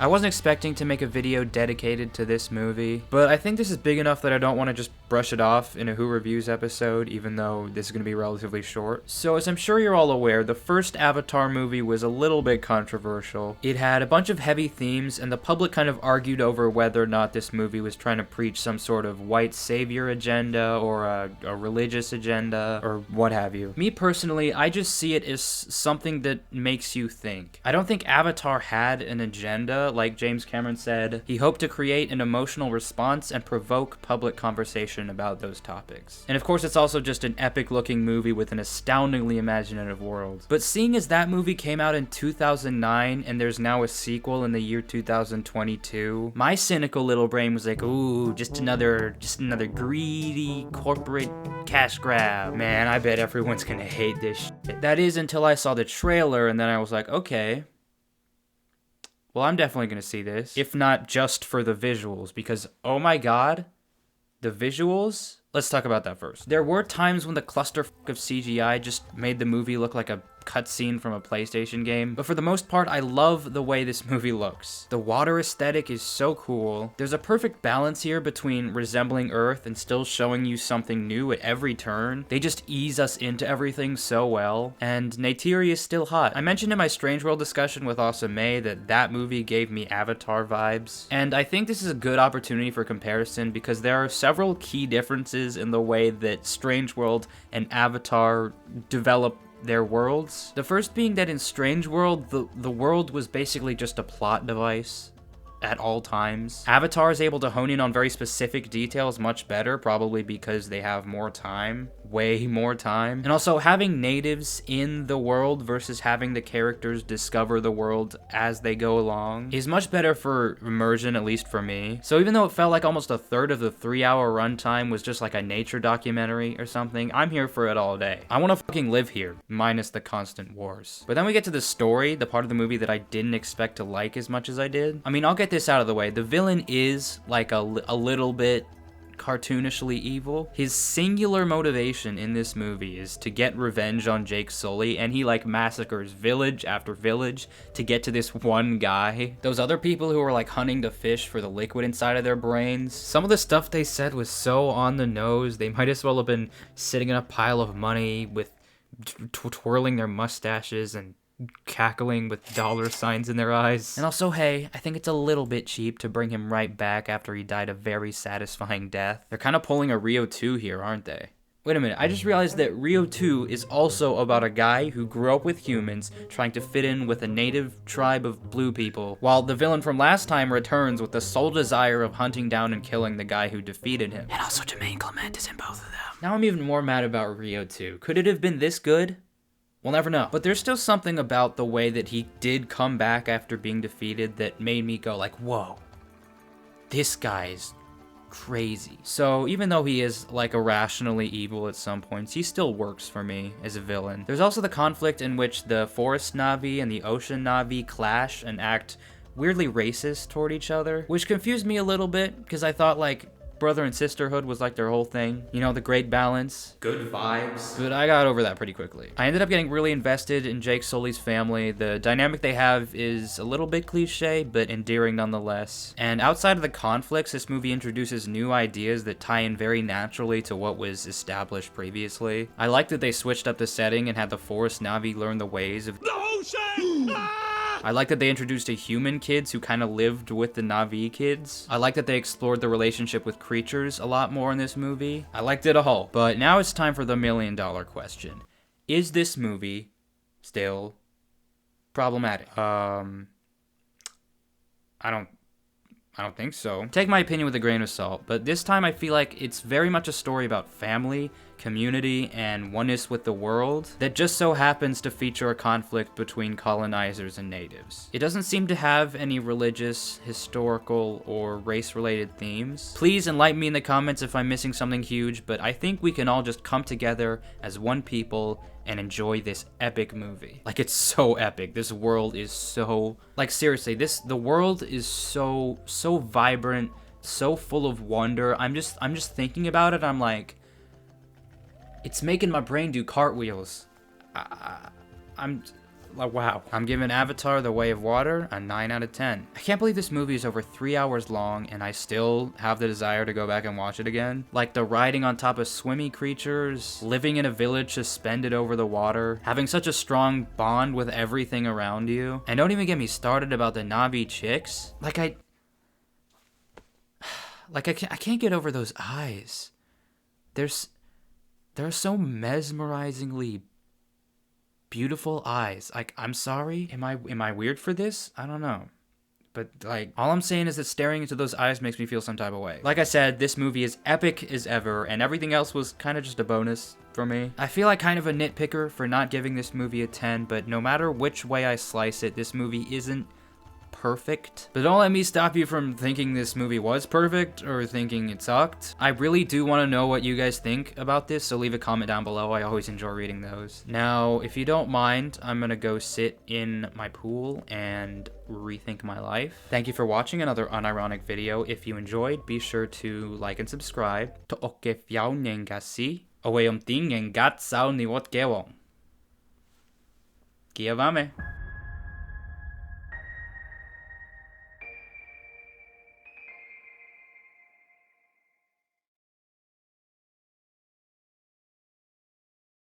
I wasn't expecting to make a video dedicated to this movie, but I think this is big enough that I don't want to just brush it off in a Who Reviews episode, even though this is going to be relatively short. So as I'm sure you're all aware, the first Avatar movie was a little bit controversial. It had a bunch of heavy themes, and the public kind of argued over whether or not this movie was trying to preach some sort of white savior agenda or a religious agenda or what have you. Me personally, I just see it as something that makes you think. I don't think Avatar had an agenda. Like James Cameron said, he hoped to create an emotional response and provoke public conversation about those topics. And of course, it's also just an epic-looking movie with an astoundingly imaginative world. But seeing as that movie came out in 2009 and there's now a sequel in the year 2022, my cynical little brain was like, ooh, just another greedy corporate cash grab. Man, I bet everyone's gonna hate this shit. That is until I saw the trailer, and then I was like, okay, well, I'm definitely going to see this, if not just for the visuals, because, oh my god, the visuals? Let's talk about that first. There were times when the clusterfuck of CGI just made the movie look like a cutscene from a PlayStation game, but for the most part, I love the way this movie looks. The water aesthetic is so cool. There's a perfect balance here between resembling Earth and still showing you something new at every turn. They just ease us into everything so well, and Neytiri is still hot. I mentioned in my Strange World discussion with Awesome May that movie gave me Avatar vibes, and I think this is a good opportunity for comparison because there are several key differences in the way that Strange World and Avatar develop their worlds. The first being that in Strange World, the world was basically just a plot device at all times. Avatar is able to hone in on very specific details much better, probably because they have more time, way more time. And also, having natives in the world versus having the characters discover the world as they go along is much better for immersion, at least for me. So even though it felt like almost a third of the 3-hour runtime was just like a nature documentary or something, I'm here for it all day. I want to fucking live here, minus the constant wars. But then we get to the story, the part of the movie that I didn't expect to like as much as I did. I mean, I'll get this out of the way. The villain is like a little bit cartoonishly evil. His singular motivation in this movie is to get revenge on Jake Sully, and he like massacres village after village to get to this one guy. Those other people who were like hunting the fish for the liquid inside of their brains, some of the stuff they said was so on the nose. They might as well have been sitting in a pile of money with twirling their mustaches and cackling with dollar signs in their eyes. And also, hey, I think it's a little bit cheap to bring him right back after he died a very satisfying death. They're kind of pulling a Rio 2 here, aren't they? Wait a minute, I just realized that Rio 2 is also about a guy who grew up with humans trying to fit in with a native tribe of blue people, while the villain from last time returns with the sole desire of hunting down and killing the guy who defeated him. And also Jermaine Clement is in both of them. Now I'm even more mad about Rio 2. Could it have been this good? We'll never know. But there's still something about the way that he did come back after being defeated that made me go like, whoa, this guy's crazy. So even though he is like irrationally evil at some points, he still works for me as a villain. There's also the conflict in which the forest Na'vi and the ocean Na'vi clash and act weirdly racist toward each other, which confused me a little bit because I thought like brother and sisterhood was like their whole thing. You know, the great balance. Good vibes. But I got over that pretty quickly. I ended up getting really invested in Jake Sully's family. The dynamic they have is a little bit cliche, but endearing nonetheless. And outside of the conflicts, this movie introduces new ideas that tie in very naturally to what was established previously. I like that they switched up the setting and had the Forest Na'vi learn the ways of the ocean! I like that they introduced a human kids who kind of lived with the Na'vi kids. I like that they explored the relationship with creatures a lot more in this movie. I liked it a whole. But now it's time for the $1 million question. Is this movie still problematic? I don't think so. Take my opinion with a grain of salt, but this time I feel like it's very much a story about family, community, and oneness with the world that just so happens to feature a conflict between colonizers and natives. It doesn't seem to have any religious, historical, or race-related themes. Please enlighten me in the comments if I'm missing something huge, but I think we can all just come together as one people and enjoy this epic movie. Like, it's so epic. This world is so, like, seriously, the world is so vibrant, so full of wonder. I'm just thinking about it, I'm like, it's making my brain do cartwheels. I'm Like, wow. I'm giving Avatar The Way of Water a 9 out of 10. I can't believe this movie is over 3 hours long and I still have the desire to go back and watch it again. Like the riding on top of swimmy creatures, living in a village suspended over the water, having such a strong bond with everything around you. And don't even get me started about the Na'vi chicks. I can't get over those eyes. They're so mesmerizingly beautiful eyes. Like, I'm sorry. Am I weird for this? I don't know. But, like, all I'm saying is that staring into those eyes makes me feel some type of way. Like I said, this movie is epic as ever, and everything else was kind of just a bonus for me. I feel like kind of a nitpicker for not giving this movie a 10, but no matter which way I slice it, this movie isn't perfect. But don't let me stop you from thinking this movie was perfect or thinking it sucked. I really do want to know what you guys think about this, so leave a comment down below. I always enjoy reading those. Now, if you don't mind, I'm gonna go sit in my pool and rethink my life. Thank you for watching another unironic video. If you enjoyed, be sure to like and subscribe. To okke fjau nyengasi, away ting and gat sao ni wat gewong. Kia vame.